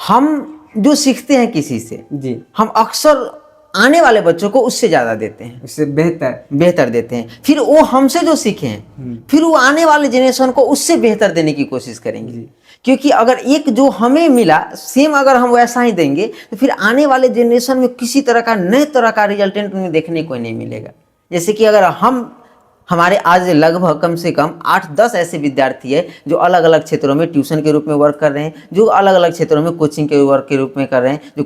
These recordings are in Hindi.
हम जो सीखते हैं किसी से, जी, हम अक्सर आने वाले बच्चों को उससे ज़्यादा देते हैं, उससे बेहतर। देते हैं। फिर वो हमसे जो सीखे हैं, फिर वो आने वाले जनरेशन को उससे बेहतर देने की कोशिश करेंगे। जी, क्योंकि अगर एक जो हमें मिला सेम अगर हम वैसा ही देंगे तो फिर आने वाले जनरेशन में किसी तरह का नए तरह का रिजल्टेंट उन्हें देखने को नहीं मिलेगा। जैसे कि अगर हमारे आज लगभग कम से कम 8-10 ऐसे विद्यार्थी है जो अलग अलग क्षेत्रों में ट्यूशन के रूप में वर्क कर रहे हैं, जो अलग अलग क्षेत्रों में कोचिंग के वर्क के रूप में कर रहे हैं, जो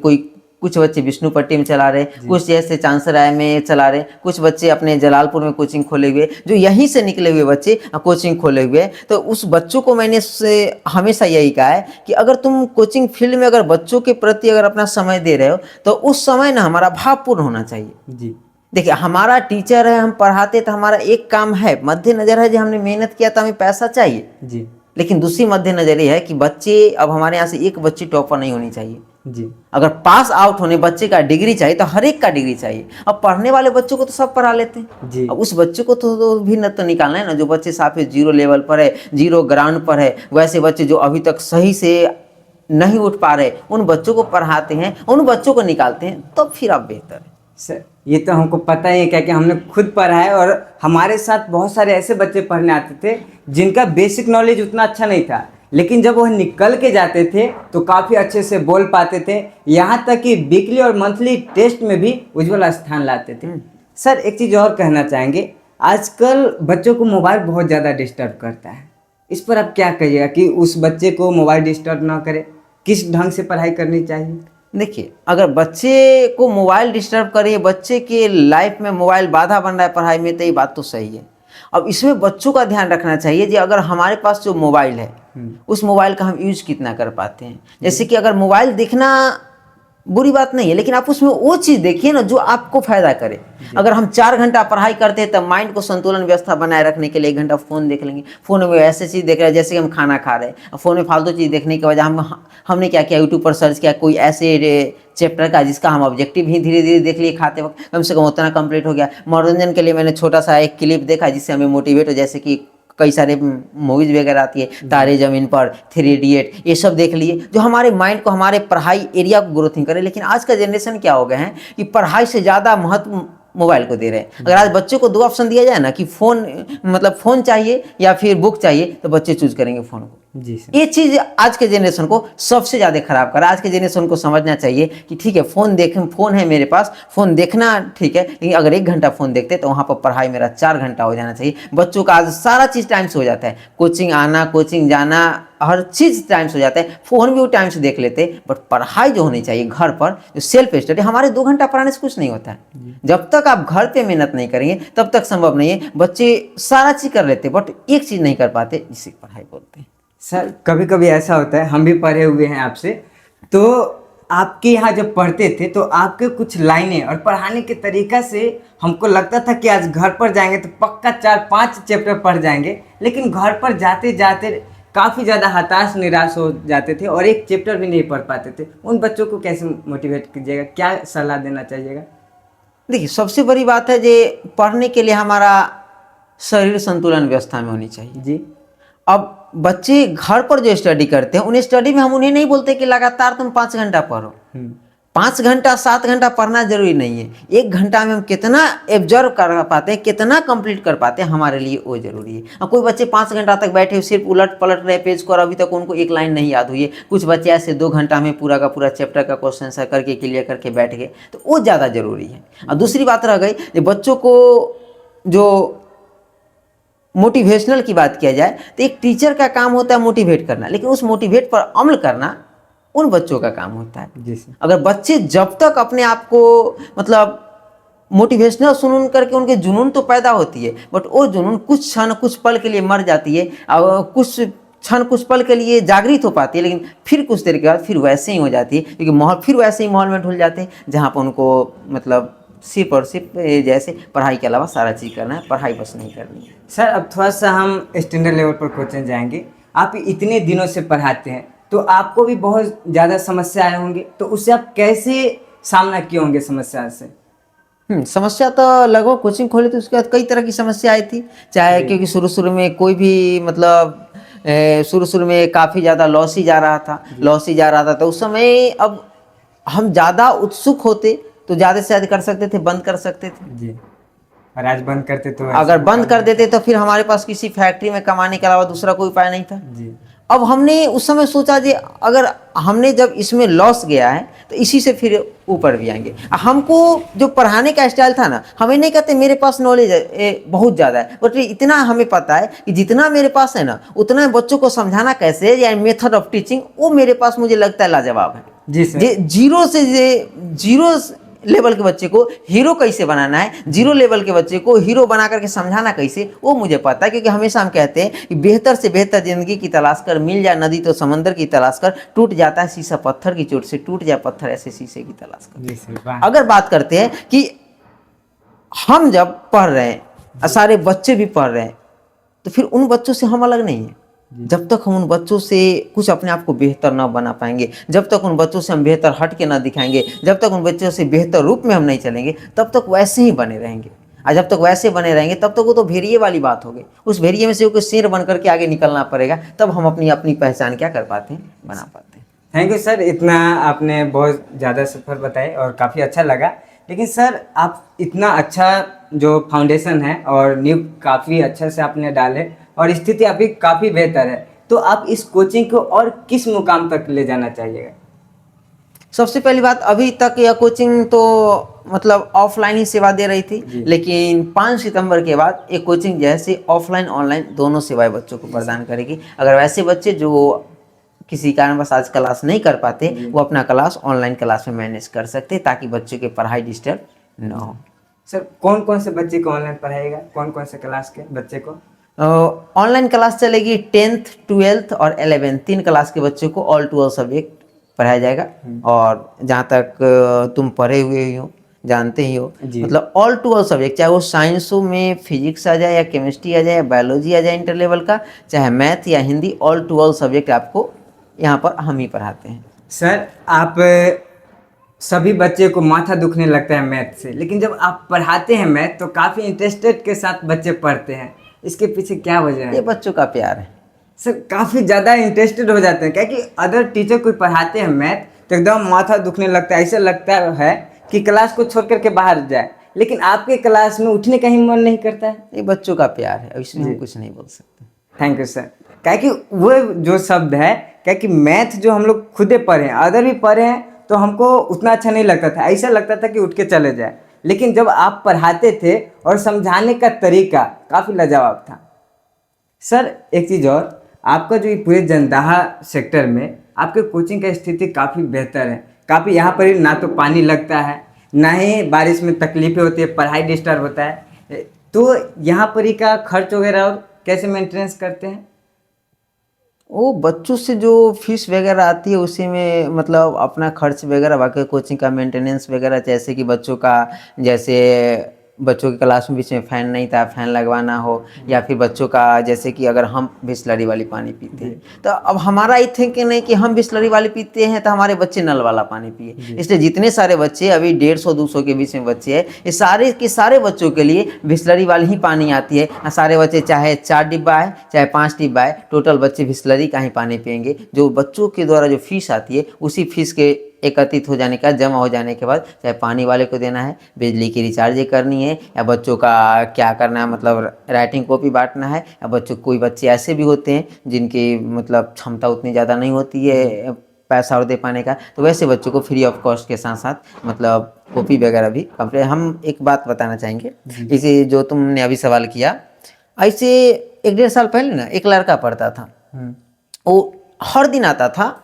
कुछ बच्चे विष्णुपट्टी में चला रहे, कुछ जैसे चांसराय में चला रहे, कुछ बच्चे अपने जलालपुर में कोचिंग खोले हुए, जो यहीं से निकले हुए बच्चे कोचिंग खोले हुए। तो उस बच्चों को मैंने हमेशा यही कहा है कि अगर तुम कोचिंग फील्ड में अगर बच्चों के प्रति अगर अपना समय दे रहे हो तो उस समय ना हमारा भावपूर्ण होना चाहिए। जी, देखिए, हमारा टीचर है, हम पढ़ाते तो हमारा एक काम है, मध्य नज़र है जो हमने मेहनत किया तो हमें पैसा चाहिए। जी, लेकिन दूसरी मध्य नज़र ये है कि बच्चे, अब हमारे यहाँ से एक बच्ची टॉपर नहीं होनी चाहिए। जी, अगर पास आउट होने बच्चे का डिग्री चाहिए तो हर एक का डिग्री चाहिए। अब पढ़ने वाले बच्चों को तो सब पढ़ा लेते हैं, जी, अब उस बच्चे को तो भी न तो निकालना है ना, जो बच्चे साफ जीरो लेवल पर है, जीरो ग्राउंड पर है, वैसे बच्चे जो अभी तक सही से नहीं उठ पा रहे, उन बच्चों को पढ़ाते हैं, उन बच्चों को निकालते हैं, तब फिर आप बेहतर है। सर ये तो हमको पता ही है, क्या कि हमने खुद पढ़ा है और हमारे साथ बहुत सारे ऐसे बच्चे पढ़ने आते थे जिनका बेसिक नॉलेज उतना अच्छा नहीं था, लेकिन जब वह निकल के जाते थे तो काफ़ी अच्छे से बोल पाते थे, यहाँ तक कि वीकली और मंथली टेस्ट में भी उज्ज्वल स्थान लाते थे। सर एक चीज़ और कहना चाहेंगे, आजकल बच्चों को मोबाइल बहुत ज़्यादा डिस्टर्ब करता है, इस पर आप क्या कहिएगा कि उस बच्चे को मोबाइल डिस्टर्ब ना करे, किस ढंग से पढ़ाई करनी चाहिए? देखिए, अगर बच्चे को मोबाइल डिस्टर्ब करे, बच्चे के लाइफ में मोबाइल बाधा बन रहा है पढ़ाई में, तो ये बात तो सही है। अब इसमें बच्चों का ध्यान रखना चाहिए कि अगर हमारे पास जो मोबाइल है उस मोबाइल का हम यूज कितना कर पाते हैं। जैसे कि अगर मोबाइल देखना बुरी बात नहीं है, लेकिन आप उसमें वो चीज़ देखिए ना जो आपको फायदा करे। अगर हम 4 घंटा पढ़ाई करते हैं तब माइंड को संतुलन व्यवस्था बनाए रखने के लिए 1 घंटा फ़ोन देख लेंगे, फ़ोन में ऐसे चीज़ देख रहे हैं जैसे कि हम खाना खा रहे हैं, फ़ोन में फालतू चीज़ देखने की वजह हमने क्या किया, यूट्यूब पर सर्च किया कोई ऐसे चैप्टर का जिसका हम ऑब्जेक्टिव ही धीरे धीरे देख लिए, खाते वक्त कम से कम उतना कंप्लीट हो गया। मनोरंजन के लिए मैंने छोटा सा एक क्लिप देखा जिससे हमें मोटिवेट हो, जैसे कि कई सारे मूवीज वगैरह आती है, तारे ज़मीन पर, 3 इडियट, ये सब देख लिए जो हमारे माइंड को, हमारे पढ़ाई एरिया को ग्रोथिंग करे। लेकिन आज का जनरेशन क्या हो गए हैं कि पढ़ाई से ज़्यादा महत्व मोबाइल को दे रहे हैं। अगर आज बच्चों को 2 ऑप्शन दिया जाए ना कि फ़ोन, मतलब फ़ोन चाहिए या फिर बुक चाहिए, तो बच्चे चूज करेंगे फ़ोन को। जी सर। ये चीज़ आज के जनरेशन को सबसे ज़्यादा खराब करा। आज के जनरेशन को समझना चाहिए कि ठीक है, फ़ोन है मेरे पास, फ़ोन देखना ठीक है, लेकिन अगर 1 घंटा फ़ोन देखते तो वहाँ पर पढ़ाई मेरा 4 घंटा हो जाना चाहिए। बच्चों का आज सारा चीज़ टाइम से हो जाता है, कोचिंग आना, कोचिंग जाना, हर चीज़ टाइम से हो जाता है, फ़ोन भी वो टाइम से देख लेते, बट पढ़ाई जो होनी चाहिए घर पर, जो सेल्फ स्टडी, हमारे 2 घंटा पढ़ाने से कुछ नहीं होता है। जब तक आप घर पे मेहनत नहीं करेंगे तब तक संभव नहीं है। बच्चे सारा चीज़ कर लेते बट एक चीज़ नहीं कर पाते, जिसे पढ़ाई बोलते हैं। सर कभी कभी ऐसा होता है, हम भी पढ़े हुए हैं आपसे, तो आपके यहाँ जब पढ़ते थे तो आपके कुछ लाइनें और पढ़ाने के तरीका से हमको लगता था कि आज घर पर जाएंगे तो पक्का 4-5 चैप्टर पढ़ जाएंगे, लेकिन घर पर जाते जाते काफ़ी ज़्यादा हताश निराश हो जाते थे और एक चैप्टर भी नहीं पढ़ पाते थे। उन बच्चों को कैसे मोटिवेट कीजिएगा, क्या सलाह देना चाहिएगा? देखिए, सबसे बड़ी बात है कि पढ़ने के लिए हमारा शरीर संतुलन व्यवस्था में होनी चाहिए। जी। अब बच्चे घर पर जो स्टडी करते हैं, उन्हें स्टडी में हम उन्हें नहीं बोलते कि लगातार तुम 5 घंटा पढ़ो। 5 घंटा 7 घंटा पढ़ना जरूरी नहीं है। 1 घंटा में हम कितना एब्जर्व कर पाते हैं, कितना कंप्लीट कर पाते हैं, हमारे लिए वो जरूरी है। अब कोई बच्चे 5 घंटा तक बैठे सिर्फ उलट पलट रहे पेज को और अभी तक उनको एक लाइन नहीं याद हुई है। कुछ बच्चे ऐसे 2 घंटा में पूरा का पूरा चैप्टर का क्वेश्चन आंसर करके क्लियर करके बैठ गए, तो वो ज़्यादा जरूरी है। और दूसरी बात रह गई कि बच्चों को जो मोटिवेशनल की बात किया जाए तो एक टीचर का काम होता है मोटिवेट करना, लेकिन उस मोटिवेट पर अमल करना उन बच्चों का काम होता है। जी सर। अगर बच्चे जब तक अपने आप को मतलब मोटिवेशनल सुन करके उनके जुनून तो पैदा होती है, बट वो जुनून कुछ क्षण कुछ पल के लिए मर जाती है और कुछ क्षण कुछ पल के लिए जागृत हो पाती है, लेकिन फिर कुछ देर के बाद फिर वैसे ही हो जाती है, क्योंकि माहौल फिर वैसे ही माहौल में ढुल जाते हैं जहाँ पर उनको मतलब सिर्फ और सिर्फ जैसे पढ़ाई के अलावा सारा चीज़ करना है, पढ़ाई बस नहीं करनी है। सर अब थोड़ा सा हम स्टैंडर्ड लेवल पर क्वेश्चन जाएंगे। आप इतने दिनों से पढ़ाते हैं तो आपको भी बहुत ज़्यादा समस्या आए होंगे, तो उससे आप कैसे सामना किए होंगे समस्या से? समस्या तो लगभग कोचिंग खोले तो उसके बाद कई तरह की समस्या आई थी, चाहे क्योंकि शुरू शुरू में कोई भी मतलब शुरू शुरू में काफ़ी ज़्यादा लॉस ही जा रहा था, तो उस समय अब हम ज़्यादा उत्सुक होते तो ज़्यादा से ज़्यादा कर सकते थे, बंद कर सकते थे। जी। और आज बंद करते तो अगर बंद कर देते तो फिर हमारे पास किसी फैक्ट्री में कमाने के अलावा दूसरा कोई उपाय नहीं था। जी। अब हमने उस समय सोचा जी अगर हमने जब इसमें लॉस गया है तो इसी से फिर ऊपर भी आएंगे। हमको जो पढ़ाने का स्टाइल था ना, हमें नहीं कहते मेरे पास नॉलेज है बहुत ज़्यादा है, बट इतना हमें पता है कि जितना मेरे पास है ना उतना बच्चों को समझाना कैसे या मेथड ऑफ टीचिंग वो मेरे पास मुझे लगता है लाजवाब है। जी सर। जीरो लेवल के बच्चे को हीरो कैसे बनाना है, जीरो लेवल के बच्चे को हीरो बना करके समझाना कैसे, वो मुझे पता है। क्योंकि हमेशा हम कहते हैं कि बेहतर से बेहतर जिंदगी की तलाश कर, मिल जाए नदी तो समंदर की तलाश कर, टूट जाता है शीशा पत्थर की चोट से, टूट जाए पत्थर ऐसे शीशे की तलाश कर। जी सर, वाह। अगर बात करते हैं कि हम जब पढ़ रहे हैं, सारे बच्चे भी पढ़ रहे हैं, तो फिर उन बच्चों से हम अलग नहीं है। जब तक हम उन बच्चों से कुछ अपने आप को बेहतर ना बना पाएंगे, जब तक उन बच्चों से हम बेहतर हट के ना दिखाएंगे, जब तक उन बच्चों से बेहतर रूप में हम नहीं चलेंगे, तब तक वैसे ही बने रहेंगे। और जब तक वैसे बने रहेंगे तब तक वो तो भेड़िए वाली बात हो गई। उस भेड़िए में से वो शेर बन करके आगे निकलना पड़ेगा, तब हम अपनी अपनी पहचान क्या कर पाते हैं, बना पाते हैं। थैंक यू सर, इतना आपने बहुत ज़्यादा सफर बताए और काफ़ी अच्छा लगा। लेकिन सर आप इतना अच्छा जो फाउंडेशन है और नींव काफ़ी अच्छे से आपने डाले और स्थिति अभी काफ़ी बेहतर है, तो आप इस कोचिंग को और किस मुकाम तक ले जाना चाहिएगा? सबसे पहली बात, अभी तक यह कोचिंग तो मतलब ऑफलाइन ही सेवा दे रही थी, लेकिन 5 सितंबर के बाद ये कोचिंग जैसे ऑफलाइन ऑनलाइन दोनों सेवाएं बच्चों को प्रदान करेगी। अगर वैसे बच्चे जो किसी कारणवश आज क्लास नहीं कर पाते, वो अपना क्लास ऑनलाइन क्लास में मैनेज कर सकते, ताकि बच्चों की पढ़ाई डिस्टर्ब न हो। सर कौन कौन से बच्चे को ऑनलाइन पढ़ाएगा, कौन कौन से क्लास के बच्चे को? ऑनलाइन क्लास चलेगी 10th 12th और 11th 3 क्लास के बच्चों को ऑल टू ऑल सब्जेक्ट पढ़ाया जाएगा। और जहाँ तक तुम पढ़े हुए ही हो, जानते ही हो, मतलब ऑल टू ऑल सब्जेक्ट, चाहे वो साइंसों में फिजिक्स आ जाए या केमिस्ट्री आ जाए या बायोलॉजी आ जाए इंटर लेवल का, चाहे मैथ या Hindi, all to all subject आपको यहाँ पर हम ही पढ़ाते हैं। सर आप सभी बच्चे को माथा दुखने लगता है मैथ से, लेकिन जब आप पढ़ाते हैं मैथ तो काफ़ी इंटरेस्टेड के साथ बच्चे पढ़ते हैं, इसके पीछे क्या वजह है? ये बच्चों का प्यार है सर, काफ़ी ज़्यादा इंटरेस्टेड हो जाते हैं। क्या कि अदर टीचर कोई पढ़ाते हैं मैथ तो एकदम माथा दुखने लगता है, ऐसा लगता है कि क्लास को छोड़ करके बाहर जाए, लेकिन आपके क्लास में उठने का ही मन नहीं करता है। ये बच्चों का प्यार है, इसमें हम कुछ नहीं बोल सकते। Thank you sir. क्या कि वो जो शब्द है, क्या कि मैथ जो हम लोग खुदे पढ़े हैं, अदर भी पढ़े हैं, तो हमको उतना अच्छा नहीं लगता था, ऐसा लगता था कि उठ के चले जाए। लेकिन जब आप पढ़ाते थे और समझाने का तरीका काफ़ी लाजवाब था। सर एक चीज़ और, आपका जो ये पूरे जंदाहा सेक्टर में आपके कोचिंग का स्थिति काफ़ी बेहतर है। काफ़ी यहाँ पर ना तो पानी लगता है, ना ही बारिश में तकलीफें होती है, पढ़ाई डिस्टर्ब होता है, तो यहाँ पर ही का खर्च वगैरह और कैसे मेंटेनेंस करते हैं? वो बच्चों से जो फीस वगैरह आती है उसी में मतलब अपना खर्च वगैरह, बाकी कोचिंग का मेंटेनेंस वगैरह, जैसे कि बच्चों का, जैसे बच्चों की क्लास में बीच में फ़ैन नहीं था, फ़ैन लगवाना हो, या फिर बच्चों का जैसे कि अगर हम बिस्लरी वाली पानी पीते हैं, तो अब हमारा ये थिंकिंग नहीं कि हम बिस्लरी वाली पीते हैं तो हमारे बच्चे नल वाला पानी पिए। इसलिए जितने सारे बच्चे अभी 150-200 के बीच में बच्चे हैं, ये सारे के सारे बच्चों के लिए बिस्लरी वाली ही पानी आती है। सारे बच्चे चाहे 4 डिब्बा है चाहे 5 डिब्बा है, टोटल बच्चे बिस्लरी का ही पानी पियेंगे। जो बच्चों के द्वारा जो फीस आती है, उसी फीस के एकत्रित हो जाने का, जमा हो जाने के बाद, चाहे पानी वाले को देना है, बिजली की रिचार्ज करनी है, या बच्चों का क्या करना है, मतलब राइटिंग कॉपी बांटना है, या बच्चों, कोई बच्चे ऐसे भी होते हैं जिनकी मतलब क्षमता उतनी ज़्यादा नहीं होती है पैसा और दे पाने का, तो वैसे बच्चों को फ्री ऑफ कॉस्ट के साथ साथ मतलब कॉपी वगैरह भी कंप्लीट। हम एक बात बताना चाहेंगे, इसे जो तुमने अभी सवाल किया, ऐसे 1-1.5 साल पहले ना एक लड़का पढ़ता था, वो हर दिन आता था,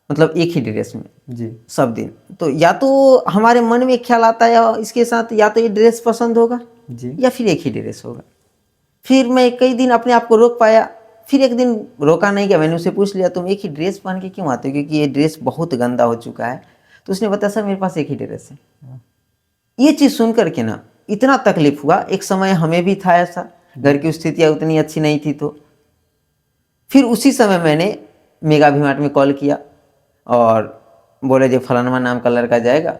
मतलब एक ही ड्रेस में जी सब दिन। तो या तो हमारे मन में ख्याल आता है इसके साथ, या तो ये ड्रेस पसंद होगा जी, या फिर एक ही ड्रेस होगा। फिर मैं कई दिन अपने आप को रोक पाया, फिर एक दिन रोका नहीं गया, मैंने उससे पूछ लिया तुम एक ही ड्रेस पहन के क्यों आते हो, क्योंकि ये ड्रेस बहुत गंदा हो चुका है। तो उसने बताया सर मेरे पास एक ही ड्रेस है। ये चीज़ सुन करके ना इतना तकलीफ हुआ। एक समय हमें भी था ऐसा, घर की स्थितियाँ उतनी अच्छी नहीं थी, तो फिर उसी समय मैंने मेगा वी मार्ट में कॉल किया और बोले जो फलानमा नाम का लड़का जाएगा,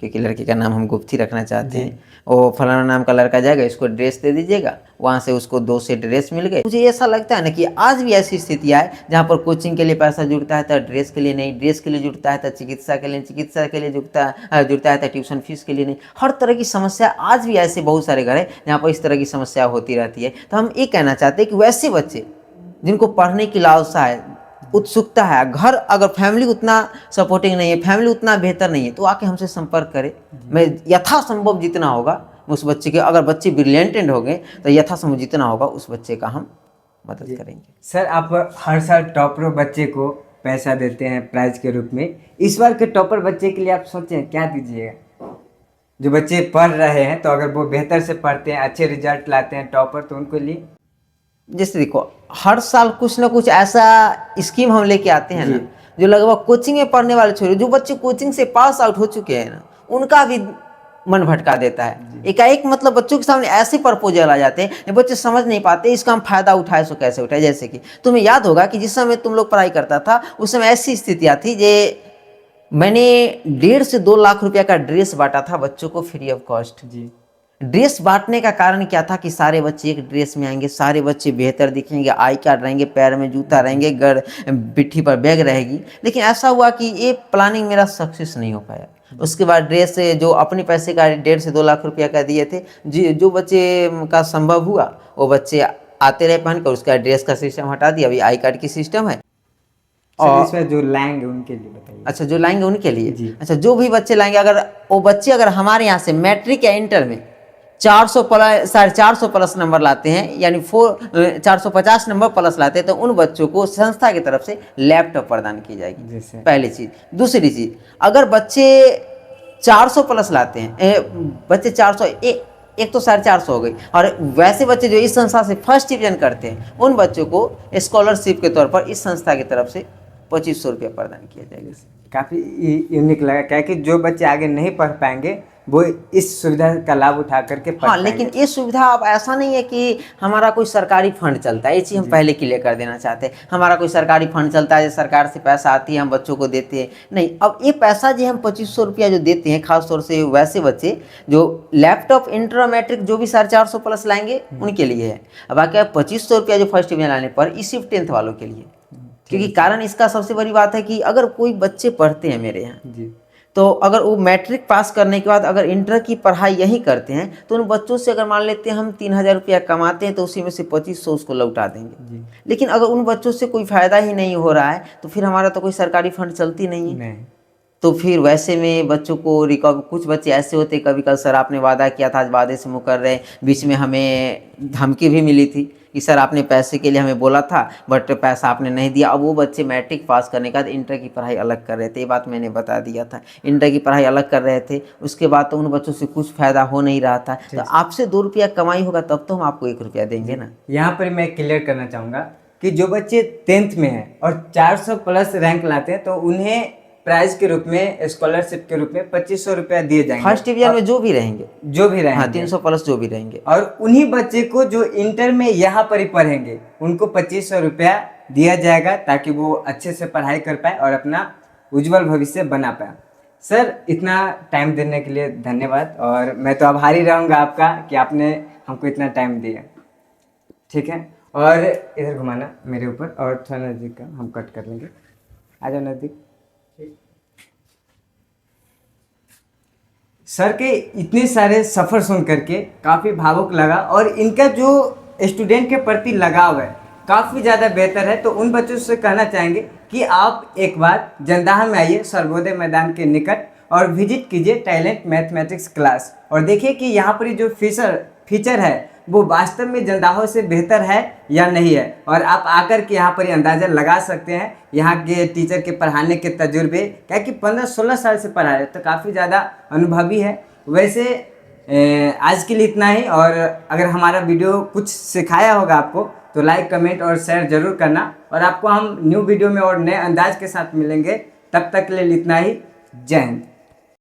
क्योंकि लड़के का नाम हम गुप्त ही रखना चाहते हैं। वो फलाना नाम का लड़का जाएगा, इसको ड्रेस दे दीजिएगा, वहाँ से उसको 2 सेट ड्रेस मिल गए। मुझे ऐसा लगता है ना कि आज भी ऐसी स्थितियाँ है जहाँ पर कोचिंग के लिए पैसा जुड़ता है तो ड्रेस के लिए नहीं, ड्रेस के लिए जुड़ता है तो चिकित्सा के लिए, चिकित्सा के लिए जुड़ता है तो ट्यूशन फीस के लिए नहीं। हर तरह की समस्या आज भी ऐसे बहुत सारे घर है जहाँ पर इस तरह की समस्या होती रहती है। तो हम ये कहना चाहते हैं कि वैसे बच्चे जिनको पढ़ने की लालसा है, उत्सुकता है, घर अगर फैमिली उतना सपोर्टिंग नहीं है, फैमिली उतना बेहतर नहीं है, तो आके हमसे संपर्क करें। मैं यथासंभव जितना होगा उस बच्चे के, अगर बच्चे ब्रिलियंटेड हो गए तो यथासंभव जितना होगा उस बच्चे का हम मदद करेंगे। सर, आप हर साल टॉपर बच्चे को पैसा देते हैं प्राइज के रूप में। इस बार के टॉपर बच्चे के लिए आप सोचें क्या दीजिएगा? जो बच्चे पढ़ रहे हैं तो अगर वो बेहतर से पढ़ते हैं, अच्छे रिजल्ट लाते हैं टॉपर, तो उनको लिए जैसे देखो हर साल कुछ ना कुछ ऐसा स्कीम हम लेके आते हैं ना, जो लगभग कोचिंग में पढ़ने वाले छोड़े, जो बच्चे कोचिंग से पास आउट हो चुके हैं ना, उनका भी मन भटका देता है। एकाएक मतलब बच्चों के सामने ऐसे प्रपोजल आ जाते हैं जो बच्चे समझ नहीं पाते इसका हम फायदा उठाए सो कैसे उठाए। जैसे कि तुम्हें याद होगा कि जिस समय तुम लोग पढ़ाई करता था उस समय ऐसी स्थितियाँ थी जे मैंने 1.5 से 2 लाख रुपया का ड्रेस बांटा था बच्चों को फ्री ऑफ कॉस्ट। जी। ड्रेस बांटने का कारण क्या था कि सारे बच्चे एक ड्रेस में आएंगे, सारे बच्चे बेहतर दिखेंगे, आई कार्ड रहेंगे, पैर में जूता रहेंगे, पिट्ठी पर बैग रहेगी। लेकिन ऐसा हुआ कि ये प्लानिंग मेरा सक्सेस नहीं हो पाया। उसके बाद ड्रेस जो अपने पैसे का 1.5 से 2 लाख रुपया का दिए थे, जो बच्चे का संभव हुआ वो बच्चे आते रहे पहन कर, उसका ड्रेस का सिस्टम हटा दिया, अभी आई कार्ड की सिस्टम है। और इसमें जो लाएंगे उनके लिए बताइए। अच्छा, जो लाएंगे उनके लिए जी। अच्छा, जो भी बच्चे लाएंगे, अगर वो बच्चे अगर हमारे यहाँ से मैट्रिक या इंटर में 400 प्लस 450 प्लस नंबर लाते हैं, यानी 450 नंबर प्लस लाते हैं, तो उन बच्चों को संस्था की तरफ से लैपटॉप प्रदान की जाएगी। पहली चीज़। दूसरी चीज़, अगर बच्चे 400 प्लस लाते हैं, बच्चे 400 एक तो 450 हो गई, और वैसे बच्चे जो इस संस्था से फर्स्ट डिवीजन करते हैं उन बच्चों को स्कॉलरशिप के तौर पर इस संस्था की तरफ से 2500 रुपया प्रदान किया जाएगा। काफ़ी यूनिक लगा, क्या कि जो बच्चे आगे नहीं पढ़ पाएंगे वो इस सुविधा का लाभ उठा करके पढ़ हाँ, लेकिन ये सुविधा अब ऐसा नहीं है कि हमारा कोई सरकारी फंड चलता है। ये चीज़ हम पहले क्लियर कर देना चाहते हैं। हमारा कोई सरकारी फंड चलता है, सरकार से पैसा आती है, हम बच्चों को देते हैं, नहीं। अब ये पैसा जो हम 2500 रुपया जो देते हैं, खासतौर से वैसे बच्चे जो लैपटॉप इंटर मैट्रिक जो भी 450 प्लस लाएंगे उनके लिए है। अब बाकी 2500 रुपया जो फर्स्ट डिवीजन लाने पर इस सिर्फ 10th वालों के लिए। क्योंकि कारण इसका सबसे बड़ी बात है कि अगर कोई बच्चे पढ़ते हैं मेरे यहाँ जी, तो अगर वो मैट्रिक पास करने के बाद अगर इंटर की पढ़ाई यहीं करते हैं तो उन बच्चों से अगर मान लेते हैं हम 3000 रुपया कमाते हैं तो उसी में से 2500 उसको लौटा देंगे। लेकिन अगर उन बच्चों से कोई फ़ायदा ही नहीं हो रहा है तो फिर हमारा तो कोई सरकारी फंड चलती नहीं है। तो फिर वैसे में बच्चों को कुछ बच्चे ऐसे होते, कभी कल सर आपने वादा किया था, आज वादे से मुकर रहे, बीच में हमें धमकी भी मिली थी कि सर आपने पैसे के लिए हमें बोला था बट पैसा आपने नहीं दिया। अब वो बच्चे मैट्रिक पास करने के बाद इंटर की पढ़ाई अलग कर रहे थे, ये बात मैंने बता दिया था। इंटर की पढ़ाई अलग कर रहे थे, उसके बाद तो उन बच्चों से कुछ फ़ायदा हो नहीं रहा था। तो आपसे 2 रुपया कमाई होगा तब तो हम आपको 1 रुपया देंगे ना। यहाँ पर मैं क्लियर करना चाहूँगा कि जो बच्चे 10th में हैं और 400 प्लस रैंक लाते हैं तो उन्हें प्राइज के रूप में, स्कॉलरशिप के रूप में 2500 रुपया दिए जाएंगे। फर्स्ट डिवीजन में जो भी रहेंगे, हाँ, 300 प्लस जो भी रहेंगे। और उन्हीं बच्चे को जो इंटर में यहाँ पर ही पढ़ेंगे उनको 2500 रुपया दिया जाएगा ताकि वो अच्छे से पढ़ाई कर पाए और अपना उज्जवल भविष्य बना पाए। सर, इतना टाइम देने के लिए धन्यवाद, और मैं तो आभारी रहूँगा आपका कि आपने हमको इतना टाइम दिया। ठीक है, और इधर घुमाना मेरे ऊपर, और थोड़ा नज़दीक का हम कट कर लेंगे। आ जाओ नज़दीक। सर के इतने सारे सफ़र सुन करके काफ़ी भावुक लगा, और इनका जो स्टूडेंट के प्रति लगाव है काफ़ी ज़्यादा बेहतर है। तो उन बच्चों से कहना चाहेंगे कि आप एक बार जंदाहा में आइए, सर्वोदय मैदान के निकट, और विजिट कीजिए टैलेंट मैथमेटिक्स क्लास, और देखिए कि यहाँ पर जो फीचर है वो वास्तव में जंदाहा से बेहतर है या नहीं है। और आप आकर के यहाँ पर अंदाज़ा लगा सकते हैं यहाँ के टीचर के पढ़ाने के तजुर्बे, क्या कि 15-16 साल से पढ़ा रहे, तो काफ़ी ज़्यादा अनुभवी है। वैसे आज के लिए इतना ही, और अगर हमारा वीडियो कुछ सिखाया होगा आपको तो लाइक, कमेंट और शेयर ज़रूर करना, और आपको हम न्यू वीडियो में और नए अंदाज के साथ मिलेंगे। तब तक के लिए इतना ही। जय हिंद।